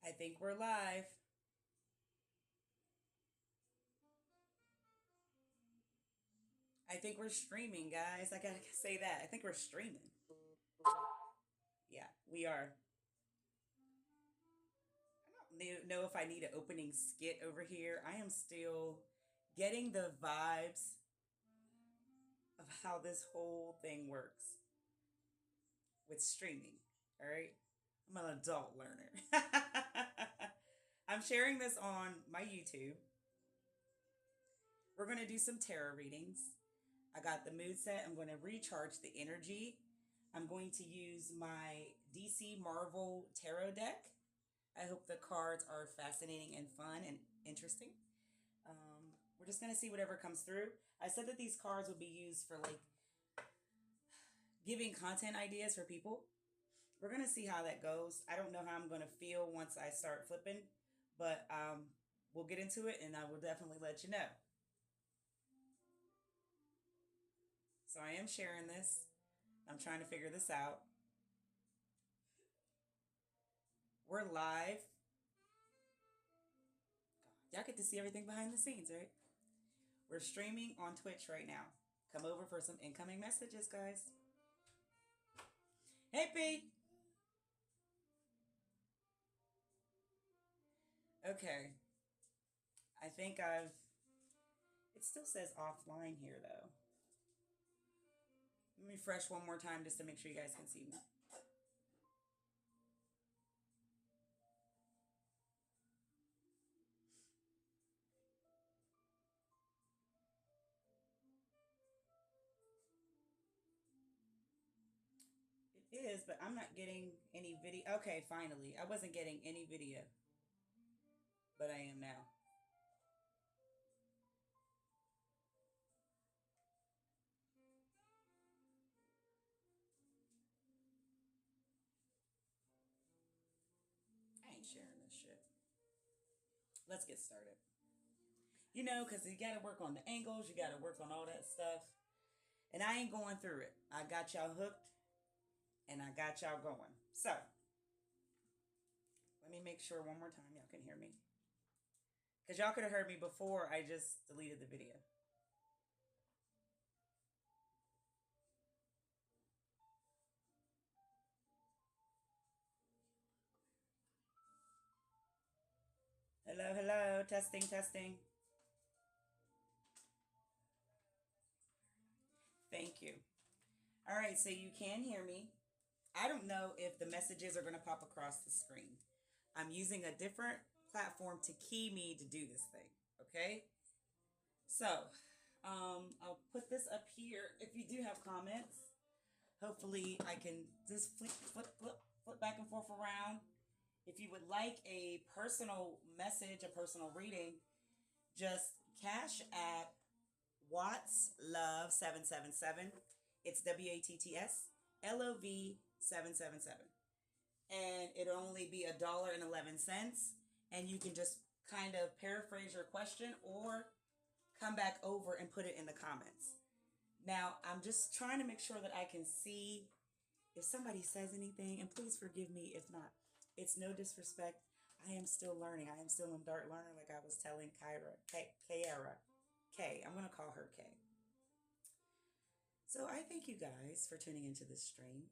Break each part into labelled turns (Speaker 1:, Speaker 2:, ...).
Speaker 1: I think we're live. I think we're streaming, guys. I gotta say that. I think we're streaming. Yeah, we are. I don't know if I need an opening skit over here. I am still getting the vibes of how this whole thing works with streaming. All right. I'm an adult learner. I'm sharing this on my YouTube. We're going to do some tarot readings. I got the mood set. I'm going to recharge the energy. I'm going to use my DC Marvel tarot deck. I hope the cards are fascinating and fun and interesting. We're just going to see whatever comes through. I said that these cards will be used for like giving content ideas for people. We're going to see how that goes. I don't know how I'm going to feel once I start flipping, but we'll get into it and I will definitely let you know. So I am sharing this. I'm trying to figure this out. We're live. Y'all get to see everything behind the scenes, right? We're streaming on Twitch right now. Come over for some incoming messages, guys. Hey, Pete. Okay. I think I've... It still says offline here, though. Let me refresh one more time just to make sure you guys can see me. It is, but I'm not getting any video. Okay, finally. I wasn't getting any video, but I am now. I ain't sharing this shit. Let's get started. You know, because you got to work on the angles, you got to work on all that stuff. And I ain't going through it. I got y'all hooked and I got y'all going. So, let me make sure one more time y'all can hear me. Because y'all could have heard me before I just deleted the video. Hello, hello. Testing, testing. Thank you. All right, so you can hear me. I don't know if the messages are going to pop across the screen. I'm using a different platform to key me to do this thing. Okay? So, I'll put this up here. If you do have comments, hopefully I can just flip back and forth around. If you would like a personal message, a personal reading, just Cash App Watts Love 777. It's WATTS LOV 777. And it'll only be $1.11. And you can just kind of paraphrase your question or come back over and put it in the comments. Now, I'm just trying to make sure that I can see if somebody says anything, and please forgive me if not. It's no disrespect. I am still learning. I am still a dark learner, like I was telling Kyra, Kyra, K. I'm going to call her K. So I thank you guys for tuning into this stream.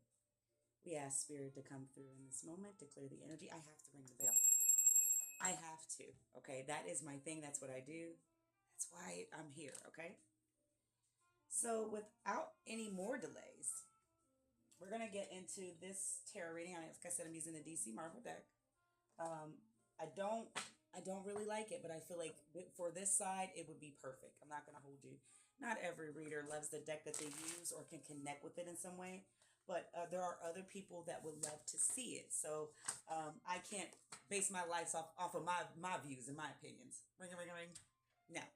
Speaker 1: We ask Spirit to come through in this moment to clear the energy. I have to ring the bell. I have to. Okay, that is my thing. That's what I do. That's why I'm here. Okay. So without any more delays, we're gonna get into this tarot reading. Like I said, I'm using the DC Marvel deck. Um, I don't, I don't really like it, but I feel like for this side, it would be perfect. I'm not gonna hold you. Not every reader loves the deck that they use or can connect with it in some way, but there are other people that would love to see it. So I can't base my life off of my views and my opinions. Ring, ring, ring. Now,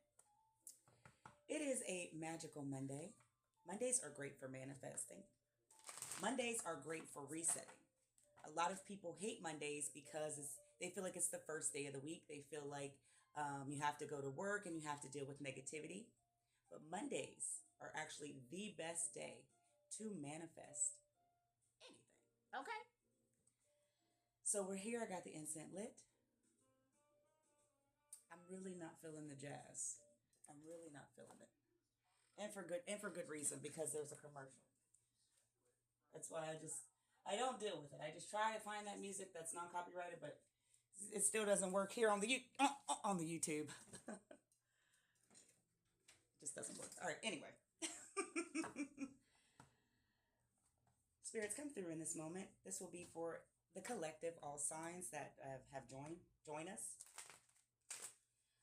Speaker 1: it is a magical Monday. Mondays are great for manifesting. Mondays are great for resetting. A lot of people hate Mondays because they feel like it's the first day of the week. They feel like you have to go to work and you have to deal with negativity. But Mondays are actually the best day to manifest anything. Okay? So we're here. I got the incense lit. I'm really not feeling the jazz. I'm really not feeling it. And for good reason, because there's a commercial. That's why I don't deal with it. I just try to find that music that's non-copyrighted, but it still doesn't work here on the on the YouTube. It just doesn't work. All right, anyway. Spirits, come through in this moment. This will be for the collective, all signs that have join us.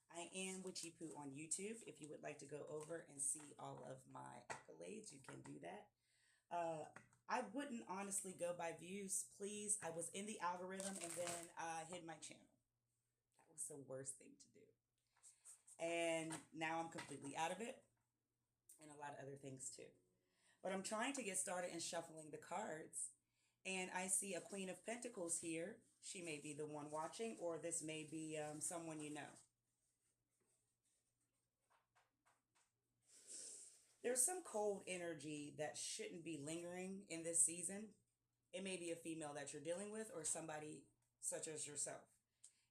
Speaker 1: I am Witchy Poo on YouTube. If you would like to go over and see all of my accolades, you can do that. I wouldn't honestly go by views, please. I was in the algorithm and then I hid my channel. That was the worst thing to do. And now I'm completely out of it, and a lot of other things too. But I'm trying to get started in shuffling the cards, and I see a Queen of Pentacles here. She may be the one watching, or this may be someone you know. There's some cold energy that shouldn't be lingering in this season. It may be a female that you're dealing with, or somebody such as yourself.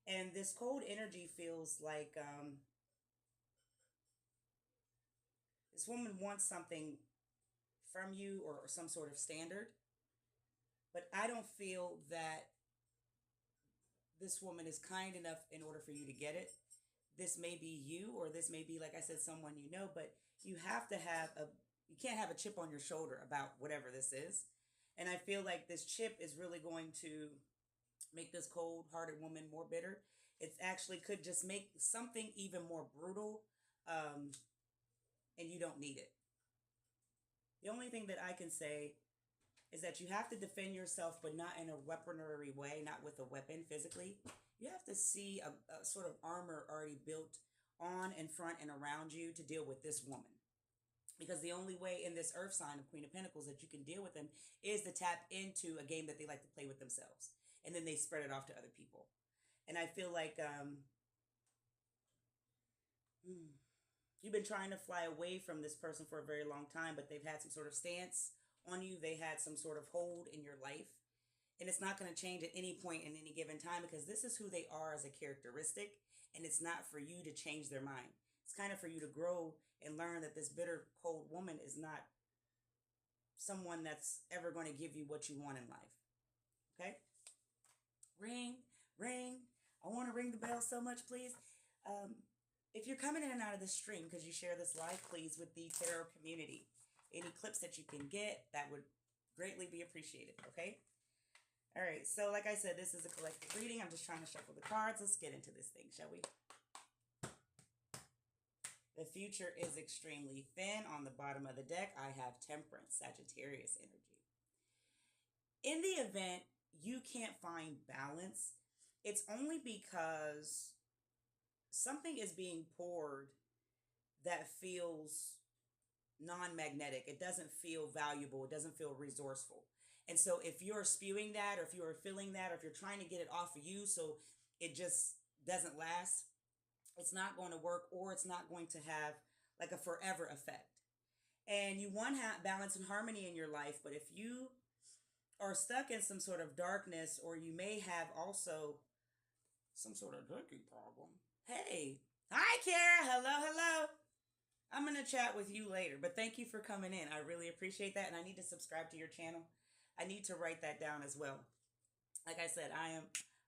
Speaker 1: And this cold energy feels like this woman wants something from you, or some sort of standard. But I don't feel that this woman is kind enough in order for you to get it. This may be you, or this may be, like I said, someone you know, but you have to have you can't have a chip on your shoulder about whatever this is. And I feel like this chip is really going to make this cold-hearted woman more bitter. It actually could just make something even more brutal, and you don't need it. The only thing that I can say is that you have to defend yourself, but not in a weaponry way, not with a weapon physically. You have to see a sort of armor already built on, in front, and around you to deal with this woman. Because the only way in this earth sign of Queen of Pentacles that you can deal with them is to tap into a game that they like to play with themselves. And then they spread it off to other people. And I feel like you've been trying to fly away from this person for a very long time, but they've had some sort of stance on you. They had some sort of hold in your life. And it's not going to change at any point in any given time, because this is who they are as a characteristic. And it's not for you to change their mind. It's kind of for you to grow and learn that this bitter, cold woman is not someone that's ever going to give you what you want in life. Okay? Ring, ring. I want to ring the bell so much, please. If you're coming in and out of the stream because you share this live, please, with the tarot community. Any clips that you can get, that would greatly be appreciated, okay? All right, so like I said, this is a collective reading. I'm just trying to shuffle the cards. Let's get into this thing, shall we? The future is extremely thin. On the bottom of the deck, I have Temperance, Sagittarius energy. In the event you can't find balance, it's only because something is being poured that feels non-magnetic. It doesn't feel valuable. It doesn't feel resourceful. And so if you're spewing that, or if you're feeling that, or if you're trying to get it off of you so it just doesn't last, it's not going to work, or it's not going to have like a forever effect. And you want to have balance and harmony in your life, but if you are stuck in some sort of darkness, or you may have also some sort of drinking problem. Hey, hi Kara, hello. I'm going to chat with you later, but thank you for coming in. I really appreciate that, and I need to subscribe to your channel. I need to write that down as well. Like I said, I'm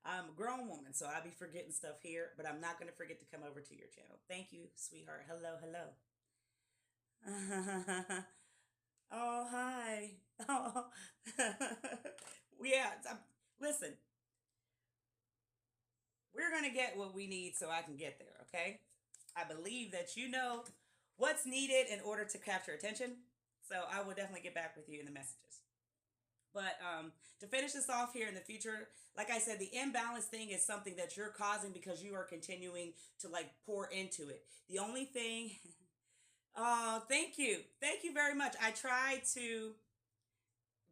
Speaker 1: a grown woman, so I'll be forgetting stuff here, but I'm not going to forget to come over to your channel. Thank you, sweetheart. Hello. Oh, hi. Oh. Yeah, listen. We're going to get what we need so I can get there, okay? I believe that you know what's needed in order to capture attention, so I will definitely get back with you in the messages. But to finish this off here in the future, like I said, the imbalance thing is something that you're causing because you are continuing to like pour into it. The only thing, oh, thank you. Thank you very much. I try to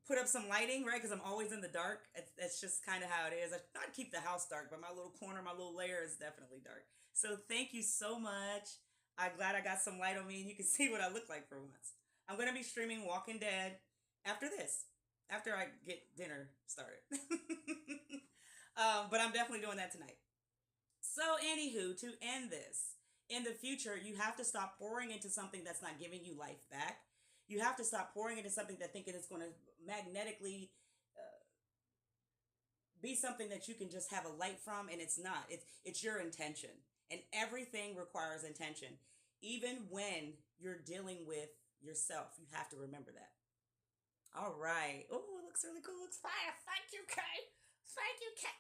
Speaker 1: put up some lighting, right? Because I'm always in the dark. That's just kind of how it is. I try to keep the house dark, but my little corner, my little layer is definitely dark. So thank you so much. I'm glad I got some light on me and you can see what I look like for once. I'm going to be streaming Walking Dead after this. After I get dinner started. But I'm definitely doing that tonight. So, anywho, to end this, in the future, you have to stop pouring into something that's not giving you life back. You have to stop pouring into something that thinking it's going to magnetically be something that you can just have a light from, and it's not. It's your intention, and everything requires intention. Even when you're dealing with yourself, you have to remember that. All right. Oh, it looks really cool. It looks fire. Thank you, Kay. Thank you, Kay.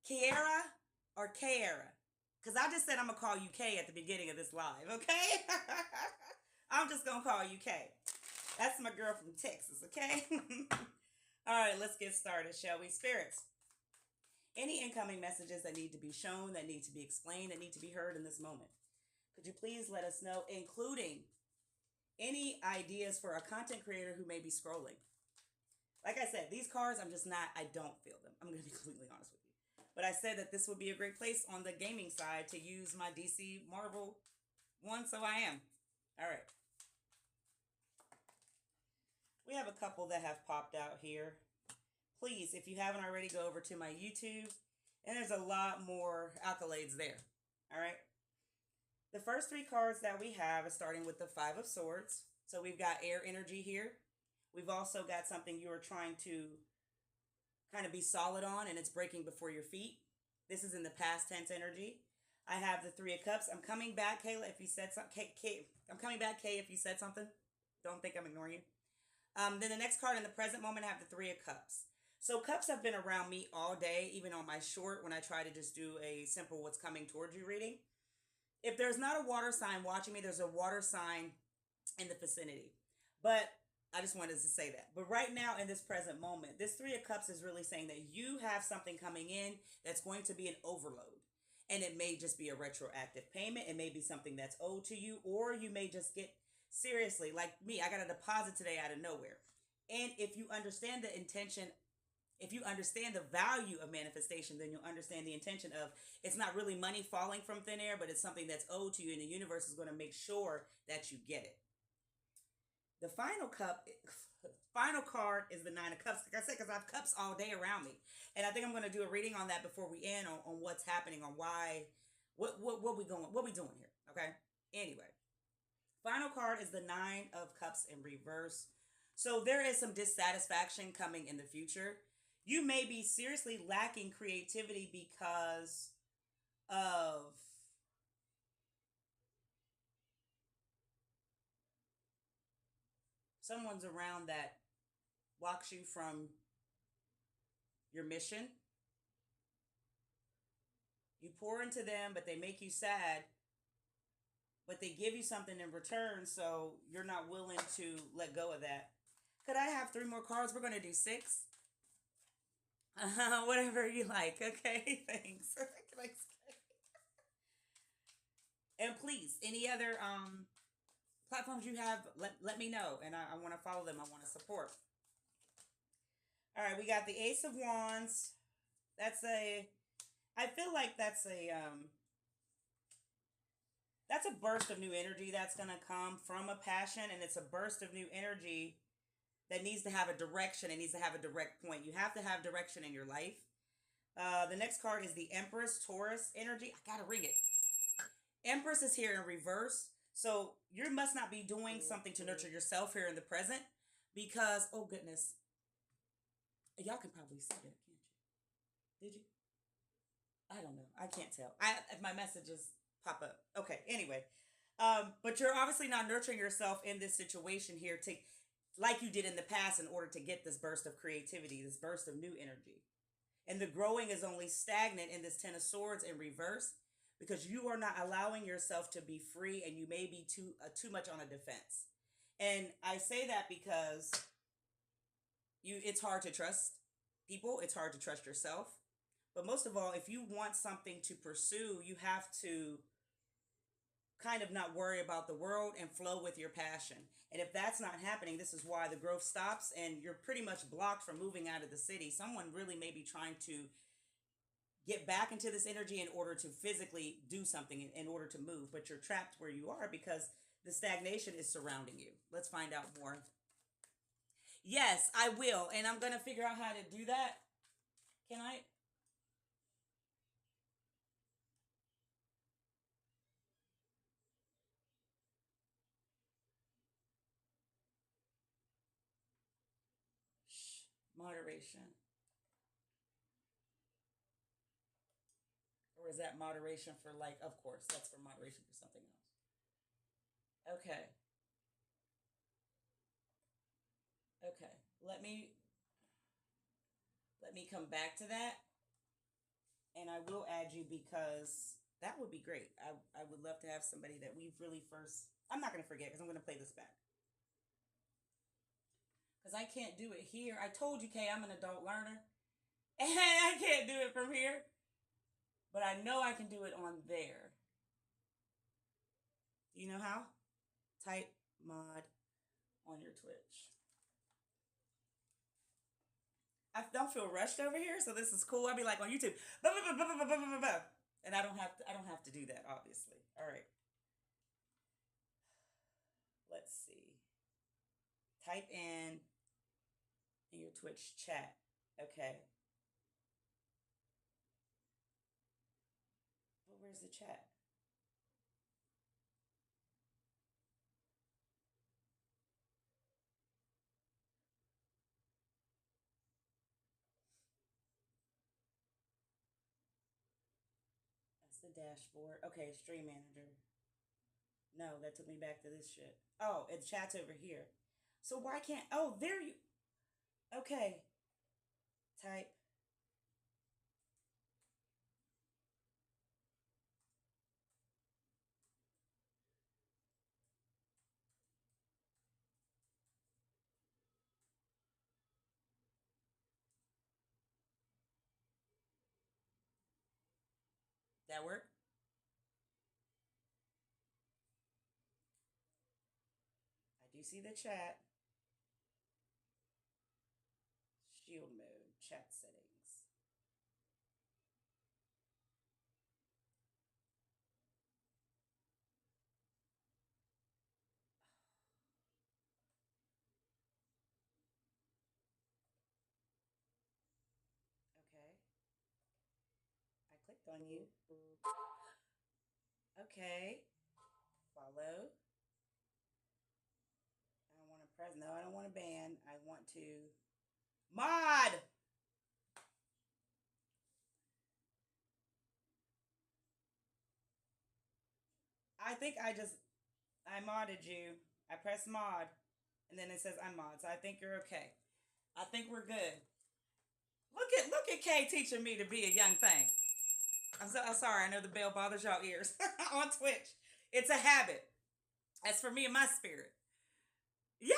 Speaker 1: Kiara or Kiara? Because I just said I'm going to call you Kay at the beginning of this live, okay? I'm just going to call you Kay. That's my girl from Texas, okay? All right, let's get started, shall we? Spirits, any incoming messages that need to be shown, that need to be explained, that need to be heard in this moment, could you please let us know, including any ideas for a content creator who may be scrolling? Like I said, these cards, I don't feel them. I'm going to be completely honest with you. But I said that this would be a great place on the gaming side to use my DC Marvel one, so I am. All right. We have a couple that have popped out here. Please, if you haven't already, go over to my YouTube, and there's a lot more accolades there. All right. The first three cards that we have is starting with the Five of Swords. So we've got air energy here. We've also got something you are trying to kind of be solid on, and it's breaking before your feet. This is in the past tense energy. I have the Three of Cups. I'm coming back, Kayla, if you said something. I'm coming back, Kay, if you said something. Don't think I'm ignoring you. Then the next card in the present moment, I have the Three of Cups. So cups have been around me all day, even on my short when I try to just do a simple what's coming towards you reading. If there's not a water sign watching me, there's a water sign in the vicinity. But I just wanted to say that. But right now in this present moment, this Three of Cups is really saying that you have something coming in that's going to be an overload. And it may just be a retroactive payment. It may be something that's owed to you, or you may just get, seriously, like me, I got a deposit today out of nowhere. And if you understand the intention, if you understand the value of manifestation, then you'll understand the intention of it's not really money falling from thin air, but it's something that's owed to you, and the universe is going to make sure that you get it. The final card is the Nine of Cups. Like I said, because I have cups all day around me. And I think I'm going to do a reading on that before we end on what's happening, on why, what we doing here. Okay. Anyway, final card is the Nine of Cups in reverse. So there is some dissatisfaction coming in the future. You may be seriously lacking creativity because of someone's around that blocks you from your mission. You pour into them, but they make you sad, but they give you something in return, so you're not willing to let go of that. Could I have 3 more cards? We're going to do 6. Whatever you like. Okay, thanks. Thanks. And please, any other platforms you have, let me know. And I want to follow them. I want to support. All right, we got the Ace of Wands. I feel like that's a burst of new energy that's going to come from a passion. And it's a burst of new energy that needs to have a direction. It needs to have a direct point. You have to have direction in your life. The next card is the Empress, Taurus energy. I got to ring it. Empress is here in reverse. So you must not be doing something to nurture yourself here in the present because, oh goodness. Y'all can probably see that, can't you? Did you? I don't know. I can't tell. If my messages pop up. Okay, anyway. But you're obviously not nurturing yourself in this situation here to, like you did in the past, in order to get this burst of creativity, this burst of new energy. And the growing is only stagnant in this Ten of Swords in reverse because you are not allowing yourself to be free, and you may be too much on a defense. And I say that because it's hard to trust people. It's hard to trust yourself. But most of all, if you want something to pursue, you have to kind of not worry about the world and flow with your passion. And if that's not happening, this is why the growth stops and you're pretty much blocked from moving out of the city. Someone really may be trying to get back into this energy in order to physically do something, in order to move. But you're trapped where you are because the stagnation is surrounding you. Let's find out more. Yes, I will. And I'm going to figure out how to do that. Can I? Moderation. Or is that moderation for like, of course, that's for moderation for something else. Okay. Okay. Let me come back to that. And I will add you because that would be great. I would love to have somebody that we've really first. I'm not going to forget because I'm going to play this back. Because I can't do it here. I told you, Kay, I'm an adult learner. And I can't do it from here. But I know I can do it on there. Do you know how? Type mod on your Twitch. I don't feel rushed over here, so this is cool. I'll be like on YouTube. And I don't have to do that, obviously. All right. Let's see. Type in your Twitch chat. Okay. But where's the chat? That's the dashboard. Okay, stream manager. No, that took me back to this shit. Oh, it's chat's over here. So why can't... Oh, there you... Okay. Type. That work? I do see the chat. Shield mode, chat settings. Okay. I clicked on you. Okay. Follow. I don't want to press. No, I don't want to ban. I want to mod. I think I modded you. I pressed mod, and then it says unmod. So I think you're okay. I think we're good. Look at Kay teaching me to be a young thing. I'm sorry. I know the bell bothers y'all ears on Twitch. It's a habit. That's for me and my spirit. Yay!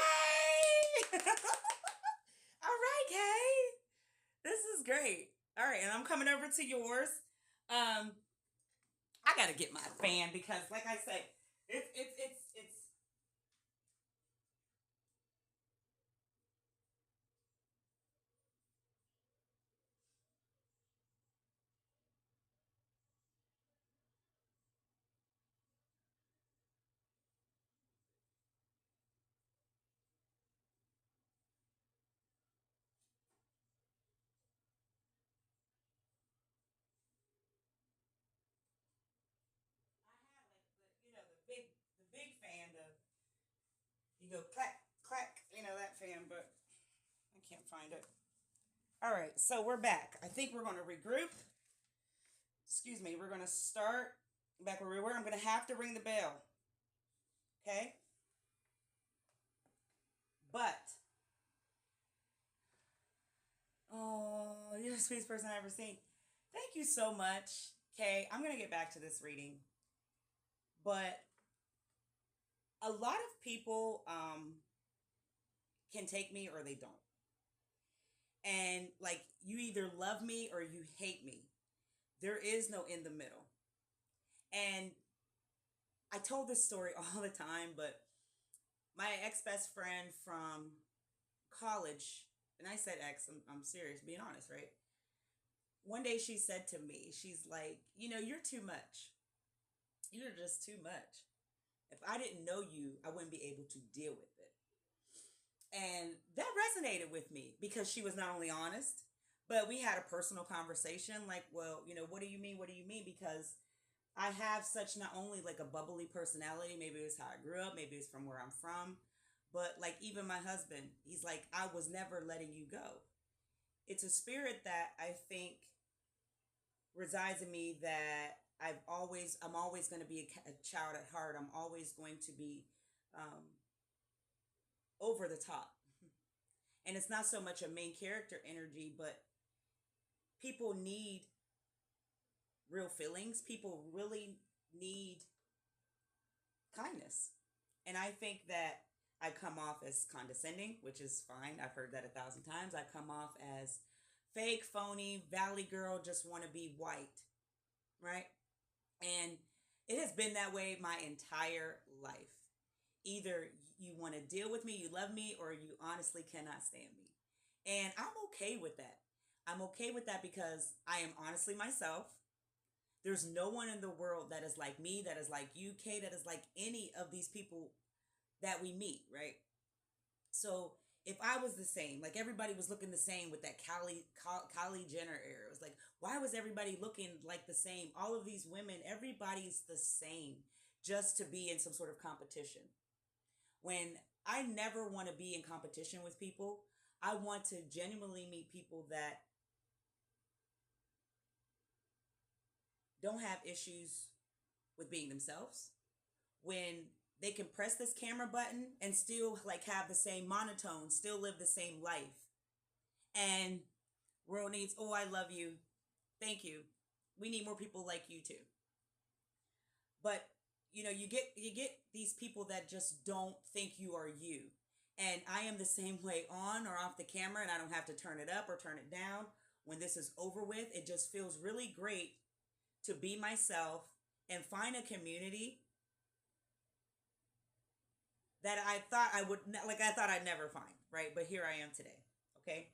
Speaker 1: All right, Kay. This is great. All right, and I'm coming over to yours. I gotta get my fan because, like I say, it's. I have like the big fan, you go clack clack, that fan, but I can't find it. All right, so we're back. I think we're going to regroup. Excuse me, we're going to start back where we were. I'm going to have to ring the bell. Okay? But, oh, you're the sweetest person I've ever seen. Thank you so much, Kay. I'm going to get back to this reading. But a lot of people can take me or they don't. And like, you either love me or you hate me. There is no in the middle. And I told this story all the time, but my ex-best friend from college, and I said ex, I'm serious, being honest, right? One day she said to me, she's like, you're too much. You're just too much. If I didn't know you, I wouldn't be able to deal with it. And that resonated with me because she was not only honest, but we had a personal conversation like, well, what do you mean? What do you mean? Because I have such not only like a bubbly personality, maybe it's how I grew up, maybe it's from where I'm from, but like even my husband, he's like, I was never letting you go. it's a spirit that I think resides in me, that I'm always going to be a child at heart. I'm always going to be um, over the top. And it's not so much a main character energy, but people need real feelings. People really need kindness. And I think that I come off as condescending, which is fine. I've heard that 1,000 times. I come off as fake, phony, valley girl, just want to be white, right? And it has been that way my entire life. Either you want to deal with me, you love me, or you honestly cannot stand me. And I'm okay with that. I'm okay with that because I am honestly myself. There's no one in the world that is like me, that is like you, Kay, that is like any of these people that we meet, right? So if I was the same, like everybody was looking the same with that Kylie Jenner era, it was like, why was everybody looking like the same? All of these women, everybody's the same just to be in some sort of competition. When I never want to be in competition with people, I want to genuinely meet people that don't have issues with being themselves. When they can press this camera button and still like have the same monotone, still live the same life. And world needs, oh, I love you. Thank you. We need more people like you too. But you get these people that just don't think you are you. And I am the same way on or off the camera, and I don't have to turn it up or turn it down. When this is over with, it just feels really great to be myself and find a community that I thought I'd never find, right? But here I am today. Okay.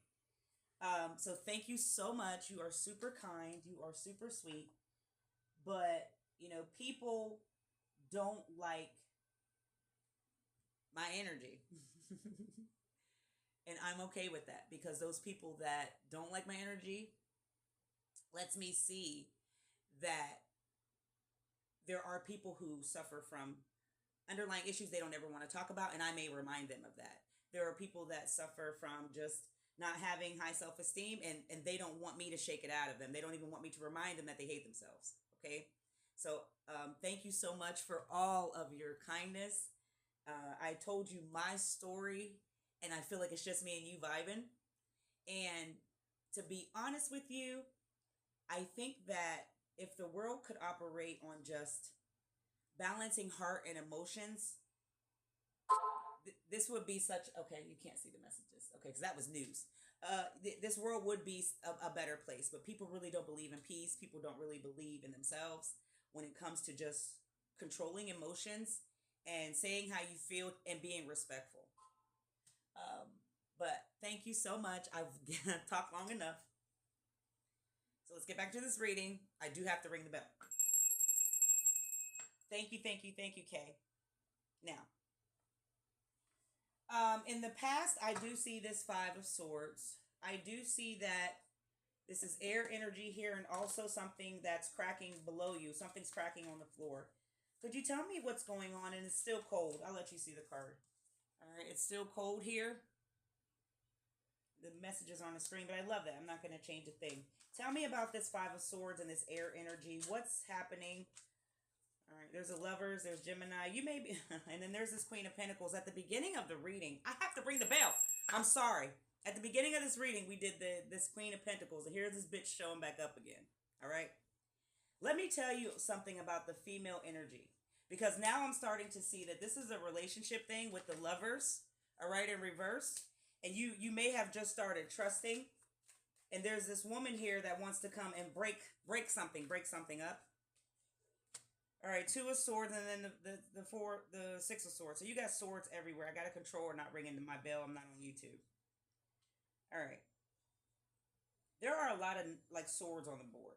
Speaker 1: So thank you so much. You are super kind. You are super sweet. But people don't like my energy. And I'm okay with that, because those people that don't like my energy lets me see that there are people who suffer from underlying issues they don't ever want to talk about, and I may remind them of that. There are people that suffer from just not having high self-esteem, and they don't want me to shake it out of them. They don't even want me to remind them that they hate themselves. Okay? So thank you so much for all of your kindness. I told you my story, and I feel like it's just me and you vibing. And to be honest with you, I think that if the world could operate on just balancing heart and emotions, this would be such, okay, you can't see the messages, okay, because that was news. This world would be a better place, but people really don't believe in peace. People don't really believe in themselves when it comes to just controlling emotions and saying how you feel and being respectful. But thank you so much. I've talked long enough. So let's get back to this reading. I do have to ring the bell. Thank you, thank you, thank you, Kay. Now, in the past, I do see this Five of Swords. I do see that this is air energy here, and also something that's cracking below you. Something's cracking on the floor. Could you tell me what's going on? And it's still cold. I'll let you see the card. All right, it's still cold here. The messages on the screen, but I love that. I'm not going to change a thing. Tell me about this Five of Swords and this air energy. What's happening? All right, there's a Lovers, there's Gemini. You may be, and then there's this Queen of Pentacles. At the beginning of the reading, I have to ring the bell. I'm sorry. At the beginning of this reading, we did this Queen of Pentacles, and here's this bitch showing back up again. All right? Let me tell you something about the female energy, because now I'm starting to see that this is a relationship thing with the Lovers, all right, in reverse. And you may have just started trusting, and there's this woman here that wants to come and break something up. All right, Two of Swords, and then the Six of Swords. So you got swords everywhere. I got a controller not ringing my bell. I'm not on YouTube. All right. There are a lot of like swords on the board,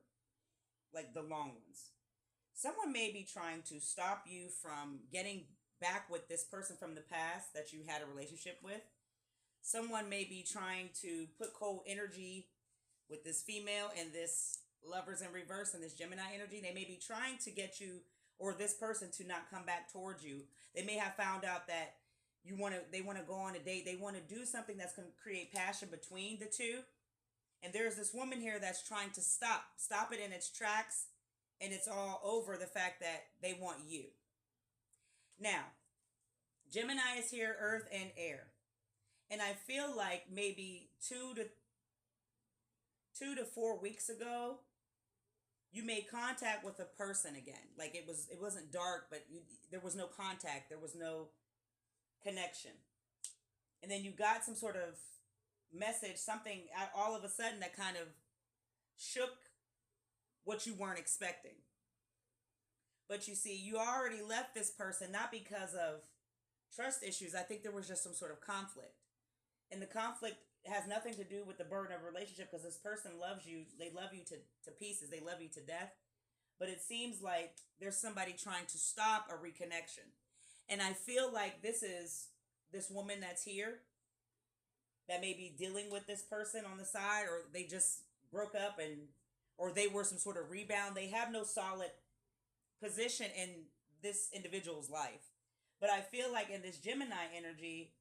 Speaker 1: like the long ones. Someone may be trying to stop you from getting back with this person from the past that you had a relationship with. Someone may be trying to put cold energy with this female and this Lovers in reverse and this Gemini energy. They may be trying to get you or this person to not come back towards you. They may have found out that they want to go on a date. They want to do something that's going to create passion between the two. And there's this woman here that's trying to stop it in its tracks. And it's all over the fact that they want you. Now, Gemini is here, earth and air. And I feel like maybe 2 to 4 weeks ago, you made contact with a person again. Like it wasn't dark, but there was no contact. There was no connection. And then you got some sort of message, something all of a sudden that kind of shook what you weren't expecting. But you see, you already left this person, not because of trust issues. I think there was just some sort of conflict. And the conflict has nothing to do with the burden of a relationship, because this person loves you. They love you to pieces. They love you to death. But it seems like there's somebody trying to stop a reconnection. And I feel like this is this woman that's here that may be dealing with this person on the side, or they just broke up, or they were some sort of rebound. They have no solid position in this individual's life. But I feel like in this Gemini energy,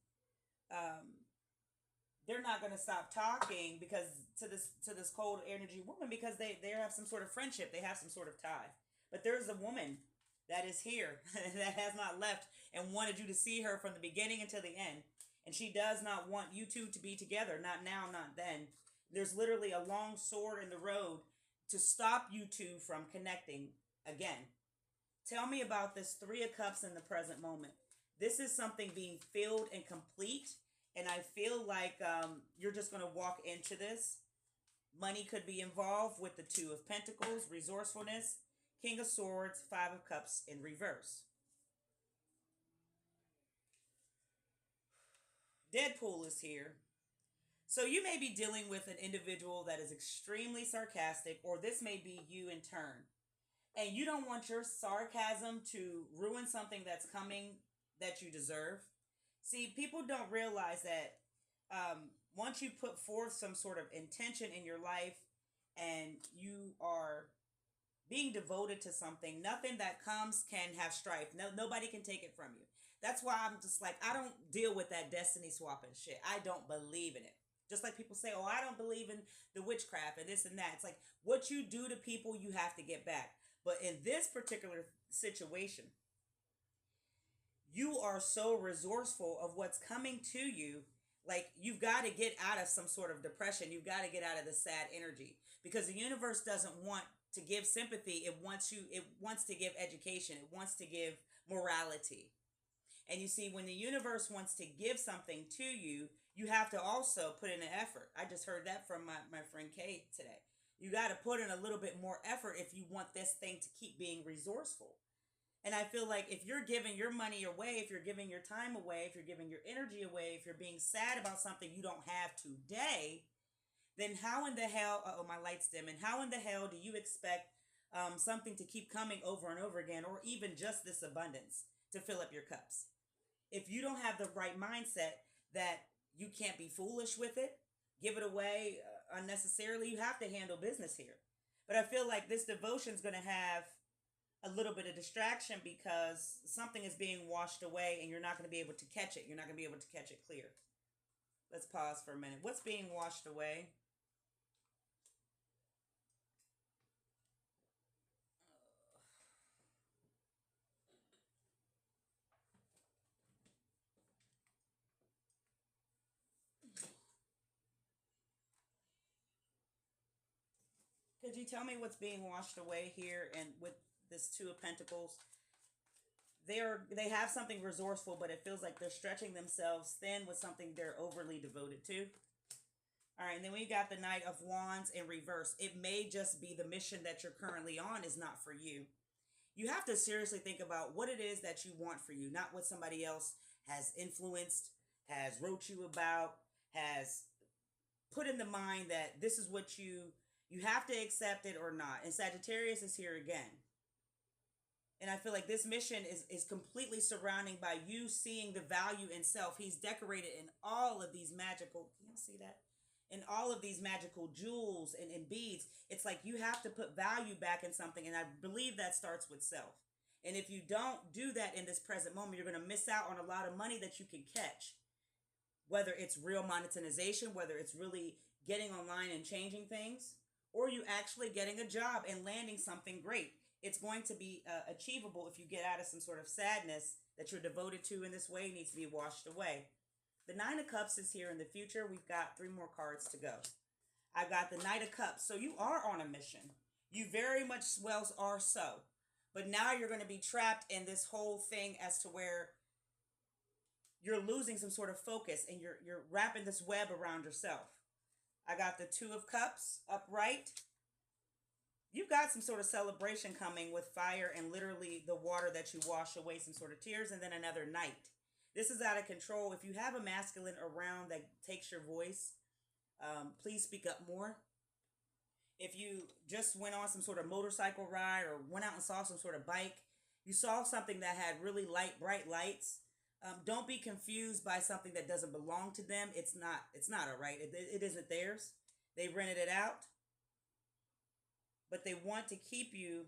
Speaker 1: they're not going to stop talking because to this cold energy woman, because they have some sort of friendship. They have some sort of tie. But there's a woman that is here that has not left and wanted you to see her from the beginning until the end. And she does not want you two to be together. Not now, not then. There's literally a long sword in the road to stop you two from connecting again. Tell me about this 3 of Cups in the present moment. This is something being filled and complete. And I feel like you're just going to walk into this. Money could be involved with the 2 of Pentacles, resourcefulness, King of Swords, 5 of Cups in reverse. Deadpool is here. So you may be dealing with an individual that is extremely sarcastic, or this may be you in turn. And you don't want your sarcasm to ruin something that's coming that you deserve. See, people don't realize that once you put forth some sort of intention in your life and you are being devoted to something, nothing that comes can have strife. Nobody can take it from you. That's why I'm just like, I don't deal with that destiny swapping shit. I don't believe in it. Just like people say, oh, I don't believe in the witchcraft and this and that. It's like, what you do to people, you have to get back. But in this particular situation, you are so resourceful of what's coming to you. Like, you've got to get out of some sort of depression. You've got to get out of the sad energy, because the universe doesn't want to give sympathy. It wants to give education. It wants to give morality. And you see, when the universe wants to give something to you, you have to also put in an effort. I just heard that from my friend Kay today. You got to put in a little bit more effort if you want this thing to keep being resourceful. And I feel like if you're giving your money away, if you're giving your time away, if you're giving your energy away, if you're being sad about something you don't have today, then how in the hell, my light's dim, and how in the hell do you expect something to keep coming over and over again, or even just this abundance to fill up your cups? If you don't have the right mindset that you can't be foolish with it, give it away unnecessarily, you have to handle business here. But I feel like this devotion is going to have a little bit of distraction, because something is being washed away and you're not going to be able to catch it. You're not going to be able to catch it clear. Let's pause for a minute. What's being washed away? Could you tell me what's being washed away here? And with this 2 of Pentacles, they have something resourceful, but it feels like they're stretching themselves thin with something they're overly devoted to. All right, and then we got the Knight of Wands in reverse. It may just be the mission that you're currently on is not for you. You have to seriously think about what it is that you want for you, not what somebody else has influenced, has wrote you about, has put in the mind that this is what you have to accept it or not. And Sagittarius is here again. And I feel like this mission is completely surrounding by you seeing the value in self. He's decorated in all of these magical, can you see that? In all of these magical jewels and beads. It's like you have to put value back in something. And I believe that starts with self. And if you don't do that in this present moment, you're going to miss out on a lot of money that you can catch. Whether it's real monetization, whether it's really getting online and changing things, or you actually getting a job and landing something great. It's going to be achievable if you get out of some sort of sadness that you're devoted to in this way. Needs to be washed away. The Nine of Cups is here in the future. We've got 3 more cards to go. I've got the Knight of Cups. So you are on a mission. You very much well are so. But now you're going to be trapped in this whole thing as to where you're losing some sort of focus and you're wrapping this web around yourself. I got the Two of Cups upright. You've got some sort of celebration coming with fire and literally the water that you wash away some sort of tears, and then another night. This is out of control. If you have a masculine around that takes your voice, please speak up more. If you just went on some sort of motorcycle ride or went out and saw some sort of bike, you saw something that had really bright lights, don't be confused by something that doesn't belong to them. It's not all right. It isn't theirs. They rented it out. But they want to keep you.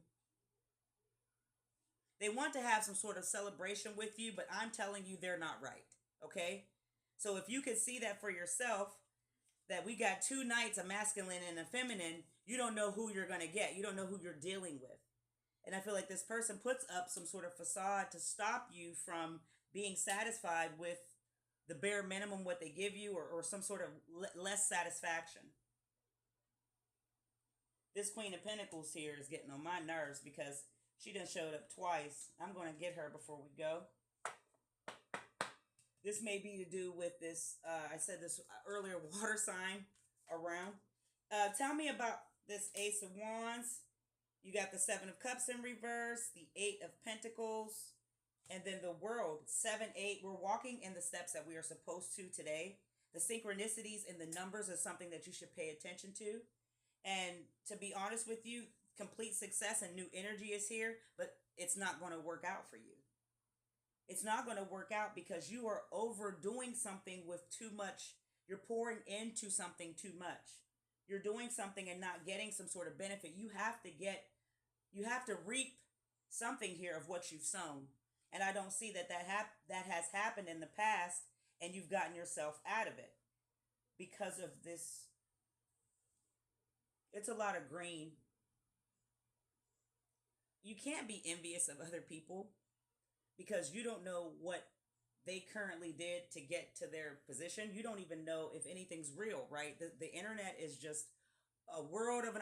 Speaker 1: They want to have some sort of celebration with you, but I'm telling you they're not right. Okay? So if you can see that for yourself, that we got 2 knights, a masculine and a feminine, you don't know who you're going to get. You don't know who you're dealing with. And I feel like this person puts up some sort of facade to stop you from being satisfied with the bare minimum what they give you, or some sort of less satisfaction. This Queen of Pentacles here is getting on my nerves because she done showed up twice. I'm going to get her before we go. This may be to do with this, I said this earlier, water sign around. Tell me about this Ace of Wands. You got the 7 of Cups in reverse, the 8 of Pentacles, and then the World, 7, 8. We're walking in the steps that we are supposed to today. The synchronicities and the numbers is something that you should pay attention to. And to be honest with you, complete success and new energy is here, but it's not going to work out for you. It's not going to work out because you are overdoing something with too much. You're pouring into something too much. You're doing something and not getting some sort of benefit. You have to reap something here of what you've sown. And I don't see that has happened in the past, and you've gotten yourself out of it because of this. It's a lot of green. You can't be envious of other people because you don't know what they currently did to get to their position. You don't even know if anything's real, right? The internet is just a world of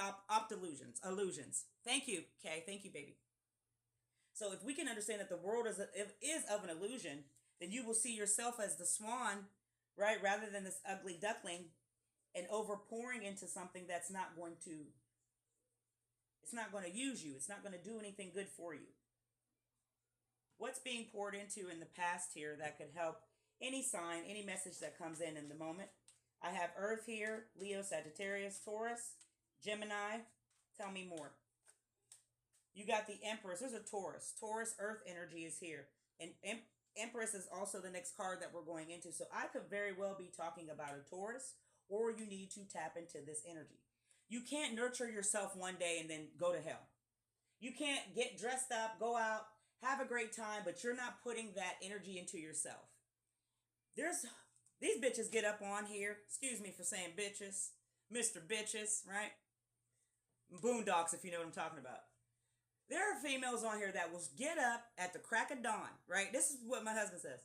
Speaker 1: illusions. Thank you, Kay. Thank you, baby. So if we can understand that the world is of an illusion, then you will see yourself as the swan, right? Rather than this ugly duckling, and overpouring into something that's not going to use you. It's not going to do anything good for you. What's being poured into in the past here that could help any sign, any message that comes in the moment? I have Earth here, Leo, Sagittarius, Taurus, Gemini. Tell me more. You got the Empress. There's a Taurus. Taurus, Earth energy is here. And Empress is also the next card that we're going into. So I could very well be talking about a Taurus, or you need to tap into this energy. You can't nurture yourself one day and then go to hell. You can't get dressed up, go out, have a great time, but you're not putting that energy into yourself. These bitches get up on here. Excuse me for saying bitches. Mr. Bitches, right? Boondocks, if you know what I'm talking about. There are females on here that will get up at the crack of dawn, right? This is what my husband says.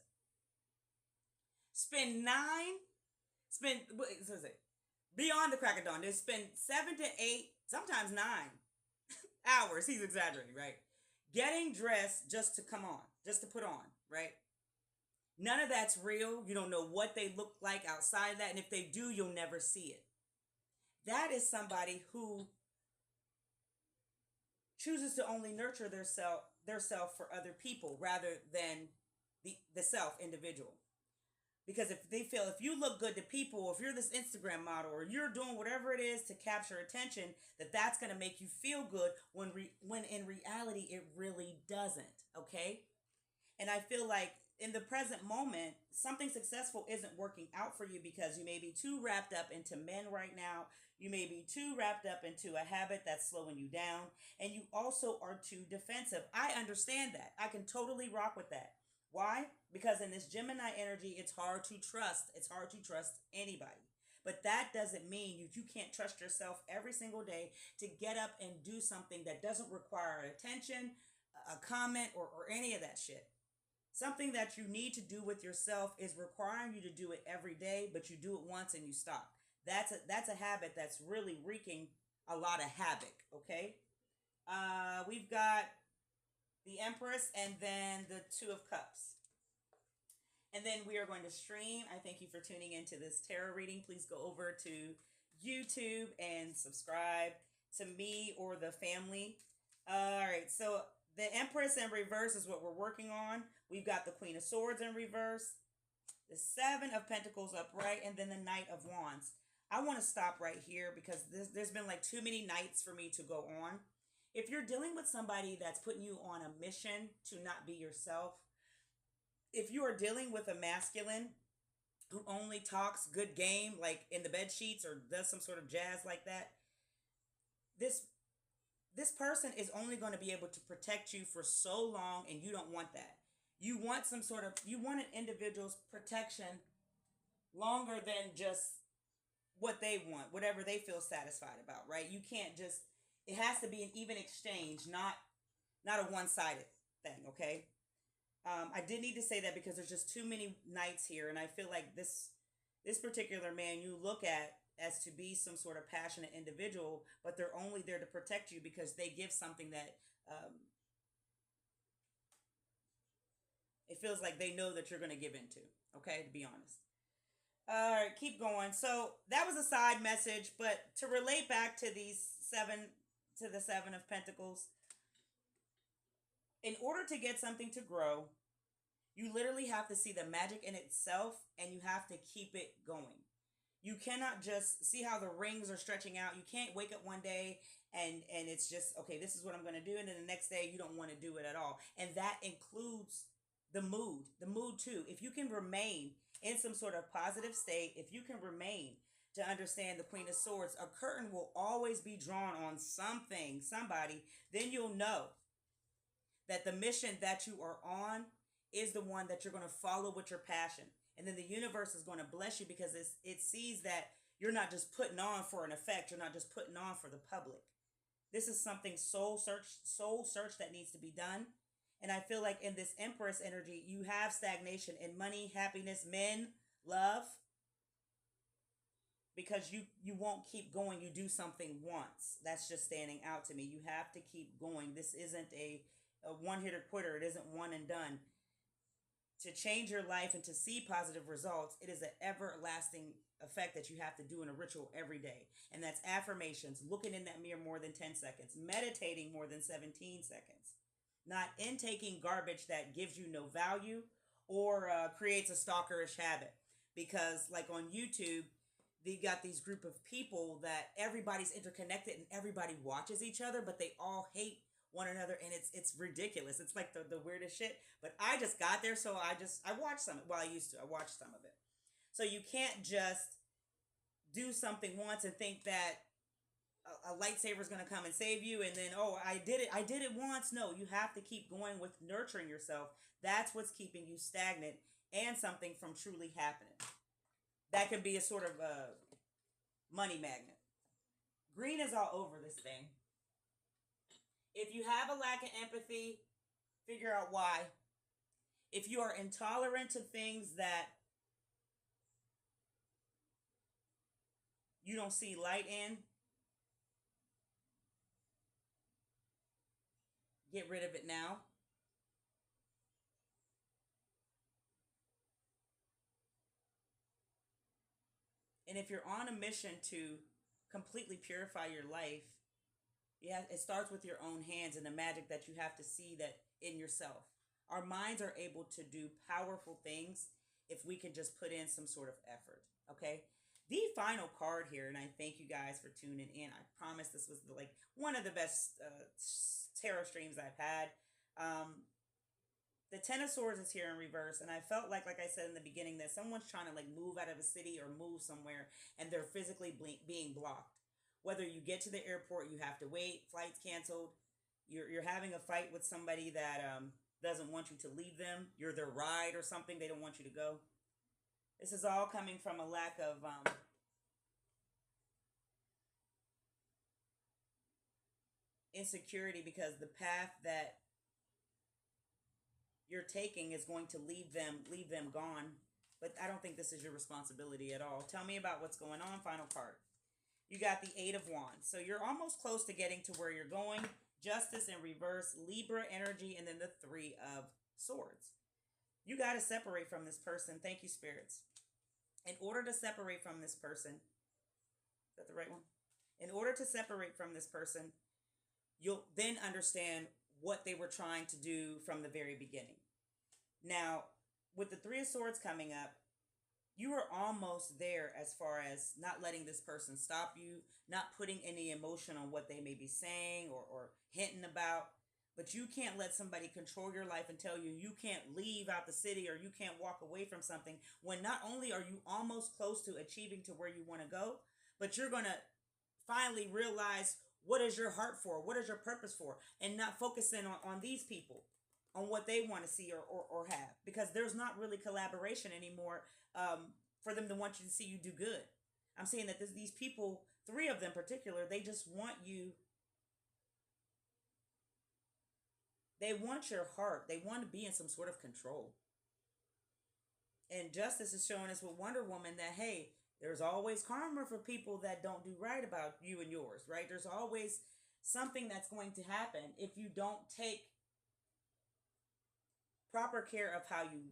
Speaker 1: Beyond the crack of dawn, they spend 7 to 8, sometimes 9 hours, he's exaggerating, right? Getting dressed just to come on, just to put on, right? None of that's real. You don't know what they look like outside of that. And if they do, you'll never see it. That is somebody who chooses to only nurture their self for other people rather than the self individual. Because if you look good to people, if you're this Instagram model, or you're doing whatever it is to capture attention, that's going to make you feel good when in reality it really doesn't, okay? And I feel like in the present moment, something successful isn't working out for you because you may be too wrapped up into men right now. You may be too wrapped up into a habit that's slowing you down. And you also are too defensive. I understand that. I can totally rock with that. Why? Because in this Gemini energy, it's hard to trust. It's hard to trust anybody. But that doesn't mean you can't trust yourself every single day to get up and do something that doesn't require attention, a comment, or any of that shit. Something that you need to do with yourself is requiring you to do it every day, but you do it once and you stop. That's a habit that's really wreaking a lot of havoc, okay? We've got the Empress and then the Two of Cups. And then we are going to stream. I thank you for tuning into this tarot reading. Please go over to YouTube and subscribe to me or the family. All right, so the Empress in reverse is what we're working on. We've got the Queen of Swords in reverse, the Seven of Pentacles upright, and then the Knight of Wands. I want to stop right here because there's been like too many nights for me to go on. If you're dealing with somebody that's putting you on a mission to not be yourself, if you are dealing with a masculine who only talks good game, like in the bed sheets or does some sort of jazz like that, this person is only going to be able to protect you for so long, and you don't want that. You want an individual's protection longer than just what they want, whatever they feel satisfied about, right? You can't just, it has to be an even exchange, not a one-sided thing, okay? I did need to say that because there's just too many nights here, and I feel like this particular man you look at as to be some sort of passionate individual, but they're only there to protect you because they give something that it feels like they know that you're going to give into, okay, to be honest. All right, keep going. So that was a side message, but to relate back to the Seven of Pentacles, in order to get something to grow, you literally have to see the magic in itself, and you have to keep it going. You cannot just see how the rings are stretching out. You can't wake up one day and it's just, okay, this is what I'm going to do. And then the next day you don't want to do it at all. And that includes the mood too. If you can remain in some sort of positive state, if you can remain to understand the Queen of Swords, a curtain will always be drawn on something, somebody, then you'll know that the mission that you are on is the one that you're going to follow with your passion. And then the universe is going to bless you because it sees that you're not just putting on for an effect. You're not just putting on for the public. This is something soul search that needs to be done. And I feel like in this Empress energy, you have stagnation in money, happiness, men, love. Because you won't keep going. You do something once. That's just standing out to me. You have to keep going. This isn't a one-hitter quitter. It isn't one and done. To change your life and to see positive results, it is an everlasting effect that you have to do in a ritual every day. And that's affirmations, looking in that mirror more than 10 seconds, meditating more than 17 seconds, not intaking garbage that gives you no value or creates a stalkerish habit. Because like on YouTube, they got these group of people that everybody's interconnected and everybody watches each other, but they all hate one another, and it's ridiculous. It's like the weirdest shit. But I just got there, so I watched some. Well, I watched some of it. So you can't just do something once and think that a lightsaber is going to come and save you, and then, oh, I did it once. No, you have to keep going with nurturing yourself. That's what's keeping you stagnant and something from truly happening. That could be a sort of money magnet. Green is all over this thing. If you have a lack of empathy, figure out why. If you are intolerant to things that you don't see light in, get rid of it now. And if you're on a mission to completely purify your life, yeah, it starts with your own hands and the magic that you have to see that in yourself. Our minds are able to do powerful things if we can just put in some sort of effort, okay? The final card here, and I thank you guys for tuning in. I promise this was like one of the best tarot streams I've had. The Ten of Swords is here in reverse, and I felt like I said in the beginning, that someone's trying to like move out of a city or move somewhere, and they're physically being blocked. Whether you get to the airport, you have to wait, flights canceled, you're having a fight with somebody that doesn't want you to leave them, you're their ride or something, they don't want you to go. This is all coming from a lack of insecurity because the path that you're taking is going to leave them gone. But I don't think this is your responsibility at all. Tell me about what's going on. Final card. You got the 8 of Wands. So you're almost close to getting to where you're going. Justice in reverse, Libra energy, and then the 3 of Swords. You got to separate from this person. Thank you, spirits. In order to separate from this person, is that the right one? In order to separate from this person, you'll then understand what they were trying to do from the very beginning. Now, with the 3 of Swords coming up, you are almost there as far as not letting this person stop you, not putting any emotion on what they may be saying or hinting about. But you can't let somebody control your life and tell you you can't leave out the city or you can't walk away from something when not only are you almost close to achieving to where you want to go, but you're going to finally realize what is your heart for, what is your purpose for, and not focusing on these people, on what they want to see or have, because there's not really collaboration anymore for them to want you to see you do good. I'm saying that these people, 3 of them in particular, they just want you. They want your heart. They want to be in some sort of control. And justice is showing us with Wonder Woman that, hey, there's always karma for people that don't do right about you and yours, right? There's always something that's going to happen if you don't take proper care of how you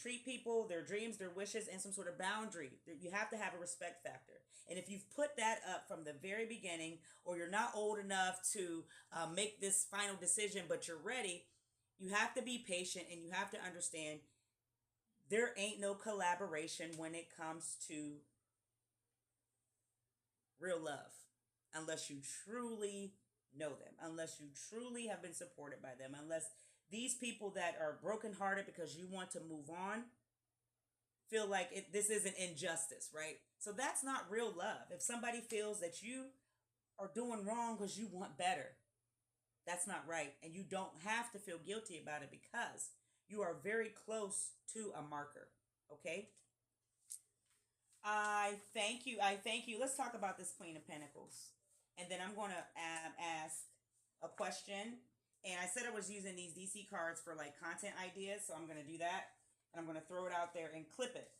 Speaker 1: treat people, their dreams, their wishes, and some sort of boundary. You have to have a respect factor. And if you've put that up from the very beginning, or you're not old enough to make this final decision, but you're ready, you have to be patient and you have to understand there ain't no collaboration when it comes to real love, unless you truly know them, unless you truly have been supported by them, unless these people that are brokenhearted because you want to move on feel like this is an injustice, right? So that's not real love. If somebody feels that you are doing wrong because you want better, that's not right. And you don't have to feel guilty about it because you are very close to a marker, okay? I thank you. Let's talk about this Queen of Pentacles. And then I'm going to ask a question. And I said I was using these DC cards for like content ideas. So I'm going to do that. And I'm going to throw it out there and clip it.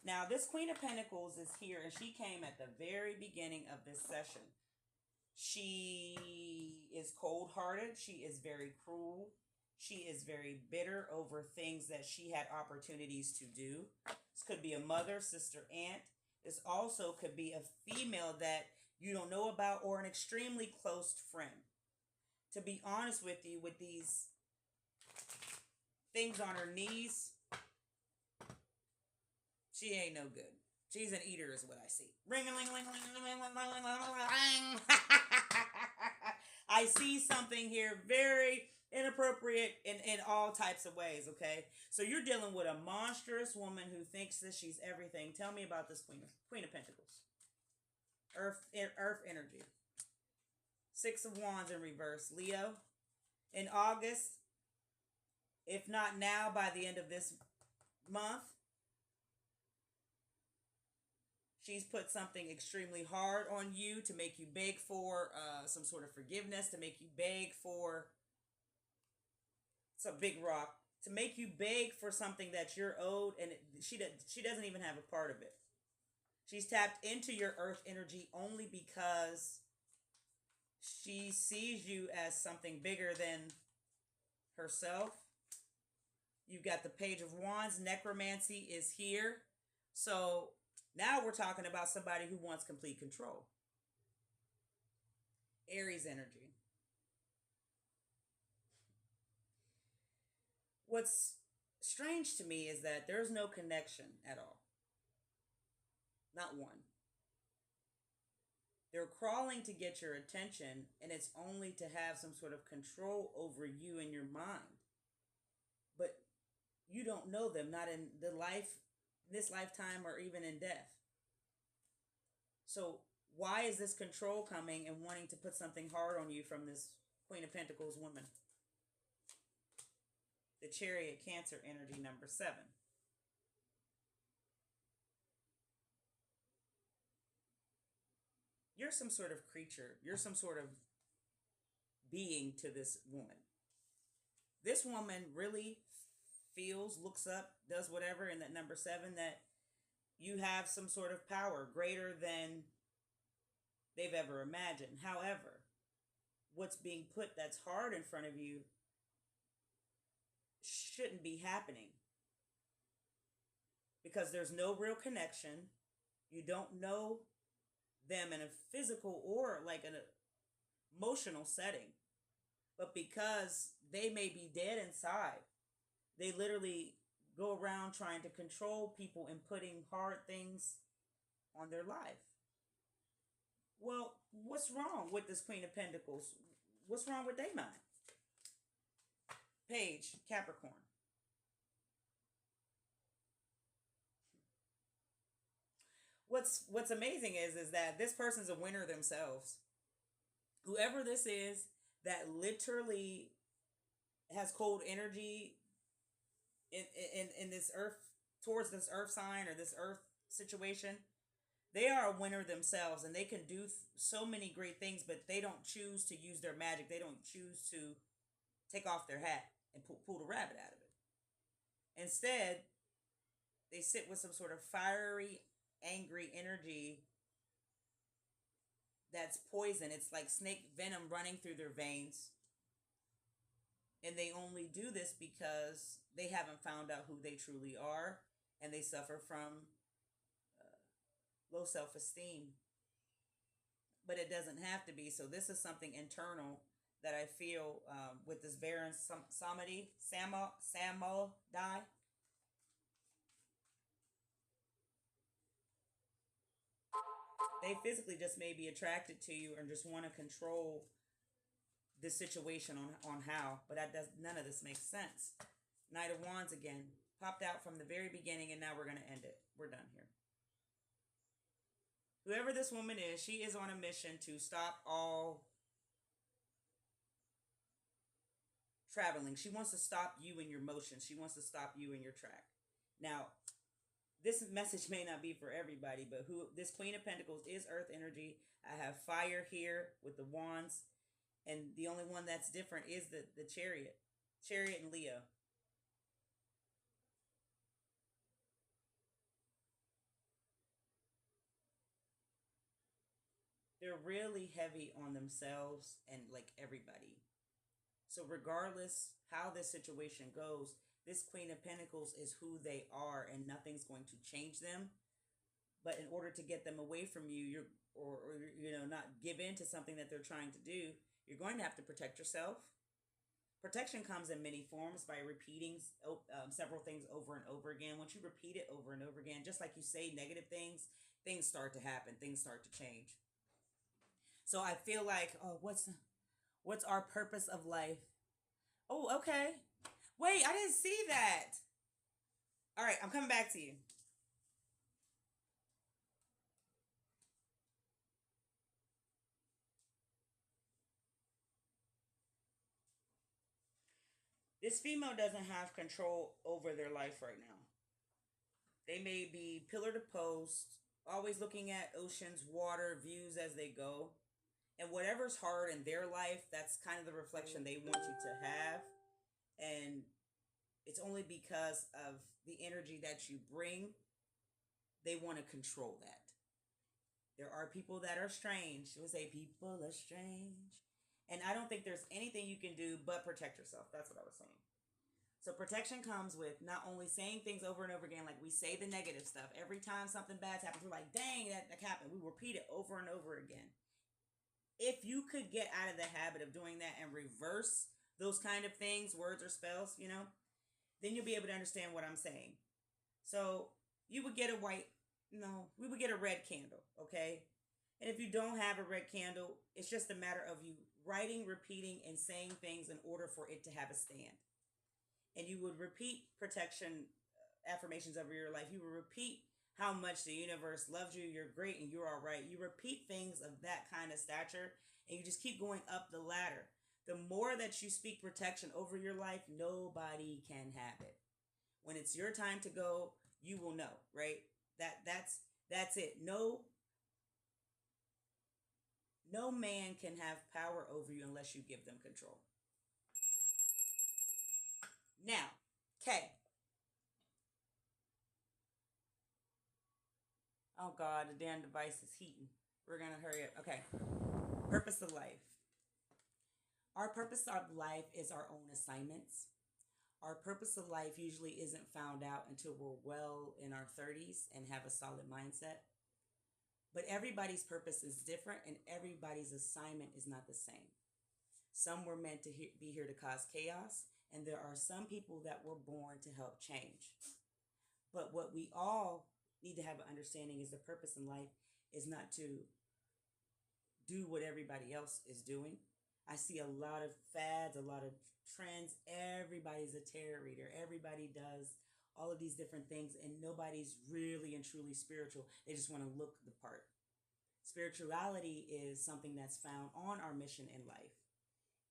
Speaker 1: Now, this Queen of Pentacles is here. And she came at the very beginning of this session. She is cold-hearted. She is very cruel. She is very bitter over things that she had opportunities to do. This could be a mother, sister, aunt. This also could be a female that you don't know about or an extremely close friend. To be honest with you, with these things on her knees, she ain't no good. She's an eater is what I see. Ring-a-ling-a-ling-a-ling-a-ling-a-ling-a-ling. I see something here very inappropriate in all types of ways, okay? So you're dealing with a monstrous woman who thinks that she's everything. Tell me about this Queen of Pentacles. Earth energy. 6 of Wands in reverse. Leo. In August, if not now, by the end of this month, she's put something extremely hard on you to make you beg for some sort of forgiveness, to make you beg for, it's a big rock, to make you beg for something that you're owed, and she doesn't even have a part of it. She's tapped into your earth energy only because she sees you as something bigger than herself. You've got the Page of Wands. Necromancy is here. So now we're talking about somebody who wants complete control. Aries energy. What's strange to me is that there's no connection at all. Not one. They're crawling to get your attention, and it's only to have some sort of control over you and your mind. But you don't know them, not in this lifetime or even in death. So why is this control coming and wanting to put something hard on you from this Queen of Pentacles woman? The Chariot, Cancer energy, number 7. You're some sort of creature. You're some sort of being to this woman. This woman really feels, looks up, does whatever in that number 7, that you have some sort of power greater than they've ever imagined. However, what's being put that's hard in front of you shouldn't be happening, because there's no real connection. You don't know them in a physical or like an emotional setting, but because they may be dead inside, they literally go around trying to control people and putting hard things on their life. Well, what's wrong with this Queen of Pentacles? What's wrong with their mind? Page, Capricorn. What's amazing is that this person's a winner themselves. Whoever this is that literally has cold energy in this earth, towards this earth sign or this earth situation, they are a winner themselves, and they can do so many great things, but they don't choose to use their magic. They don't choose to take off their hat and pull the rabbit out of it. Instead, they sit with some sort of fiery, angry energy that's poison. It's like snake venom running through their veins. And they only do this because they haven't found out who they truly are, and they suffer from low self-esteem. But it doesn't have to be. So this is something internal that I feel with this Varan Samodai. They physically just may be attracted to you and just want to control the situation on how, but none of this makes sense. Knight of Wands again popped out from the very beginning, and now we're going to end it. We're done here. Whoever this woman is, she is on a mission to stop all traveling. She wants to stop you in your motion. She wants to stop you in your track. Now, this message may not be for everybody, but this Queen of Pentacles is earth energy. I have fire here with the wands. And the only one that's different is the Chariot. Chariot and Leo. They're really heavy on themselves and like everybody. So regardless how this situation goes, this Queen of Pentacles is who they are, and nothing's going to change them. But in order to get them away from you, or not give in to something that they're trying to do, you're going to have to protect yourself. Protection comes in many forms by repeating several things over and over again. Once you repeat it over and over again, just like you say negative things, things start to happen. Things start to change. So I feel like, oh, what's our purpose of life? Oh, okay. Wait, I didn't see that. All right, I'm coming back to you. This female doesn't have control over their life right now. They may be pillar to post, always looking at oceans, water, views as they go. And whatever's hard in their life, that's kind of the reflection they want you to have. And it's only because of the energy that you bring, they want to control that. There are people that are strange. She would say people are strange. And I don't think there's anything you can do but protect yourself. That's what I was saying. So protection comes with not only saying things over and over again, like we say the negative stuff. Every time something bad happens, we're like, dang, that happened. We repeat it over and over again. If you could get out of the habit of doing that and reverse those kind of things, words or spells, then you'll be able to understand what I'm saying. So you would get we would get a red candle, okay? And if you don't have a red candle, it's just a matter of you writing, repeating, and saying things in order for it to have a stand. And you would repeat protection affirmations over your life. You would repeat how much the universe loves you, you're great, and you're all right. You repeat things of that kind of stature, and you just keep going up the ladder. The more that you speak protection over your life, nobody can have it. When it's your time to go, you will know, right? That's it. No No man can have power over you unless you give them control. Now, K. Oh God, the damn device is heating. We're going to hurry up. Okay. Purpose of life. Our purpose of life is our own assignments. Our purpose of life usually isn't found out until we're well in our 30s and have a solid mindset. But everybody's purpose is different and everybody's assignment is not the same. Some were meant to be here to cause chaos, and there are some people that were born to help change. But what we all need to have an understanding is the purpose in life is not to do what everybody else is doing. I see a lot of fads, a lot of trends. Everybody's a tarot reader. Everybody does all of these different things, and nobody's really and truly spiritual. They just want to look the part. Spirituality is something that's found on our mission in life.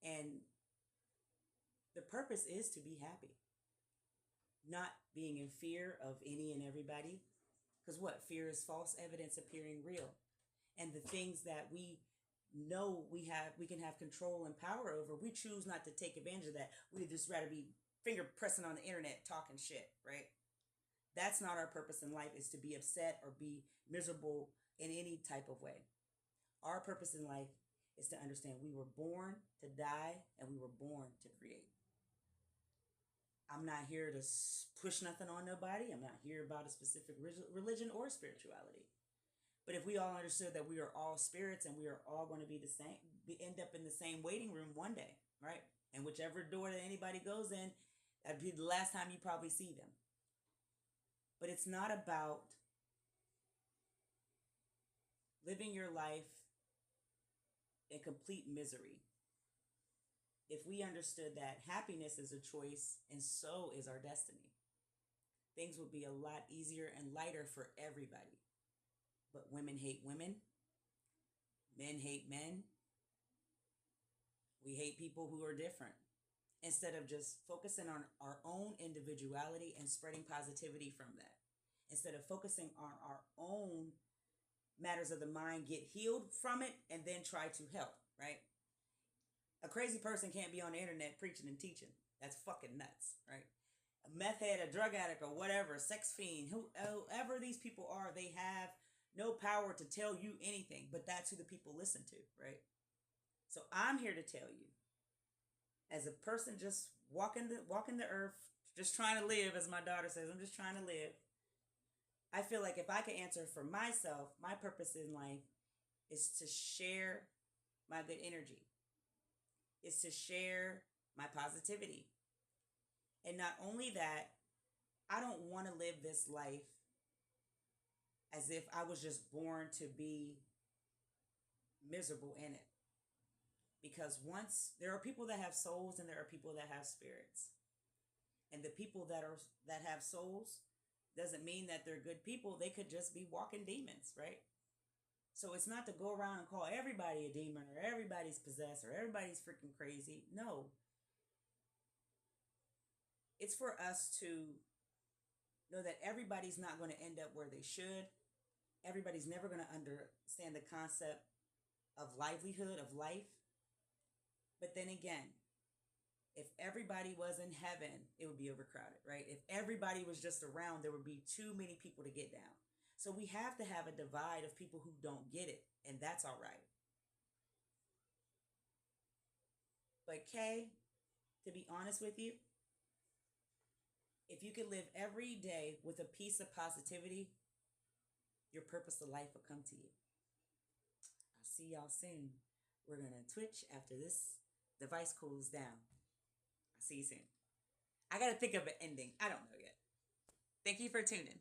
Speaker 1: And the purpose is to be happy. Not being in fear of any and everybody. Because what? Fear is false evidence appearing real. And the things that we know we can have control and power over, we choose not to take advantage of that. We'd just rather be finger pressing on the internet talking shit, right? That's not our purpose in life, is to be upset or be miserable in any type of way. Our purpose in life is to understand we were born to die and we were born to create. I'm not here to push nothing on nobody. I'm not here about a specific religion or spirituality. But if we all understood that we are all spirits and we are all going to be the same, end up in the same waiting room one day, right? And whichever door that anybody goes in, that'd be the last time you probably see them. But it's not about living your life in complete misery. If we understood that happiness is a choice and so is our destiny, things would be a lot easier and lighter for everybody. But women hate women. Men hate men. We hate people who are different. Instead of just focusing on our own individuality and spreading positivity from that. Instead of focusing on our own matters of the mind, get healed from it, and then try to help, right? A crazy person can't be on the internet preaching and teaching. That's fucking nuts, right? A meth head, a drug addict, or whatever, a sex fiend, whoever these people are, they have no power to tell you anything, but that's who the people listen to, right? So I'm here to tell you, as a person just walking the earth, just trying to live, as my daughter says, I'm just trying to live. I feel like if I could answer for myself, my purpose in life is to share my good energy, is to share my positivity. And not only that, I don't want to live this life as if I was just born to be miserable in it. Because once there are people that have souls and there are people that have spirits. And the people that have souls doesn't mean that they're good people. They could just be walking demons, right? So it's not to go around and call everybody a demon or everybody's possessed or everybody's freaking crazy. No. It's for us to know that everybody's not going to end up where they should. Everybody's never going to understand the concept of livelihood, of life. But then again, if everybody was in heaven, it would be overcrowded, right? If everybody was just around, there would be too many people to get down. So we have to have a divide of people who don't get it, and that's all right. But Kay, to be honest with you, if you could live every day with a piece of positivity, your purpose of life will come to you. I'll see y'all soon. We're going to Twitch after this device cools down. I'll see you soon. I got to think of an ending. I don't know yet. Thank you for tuning.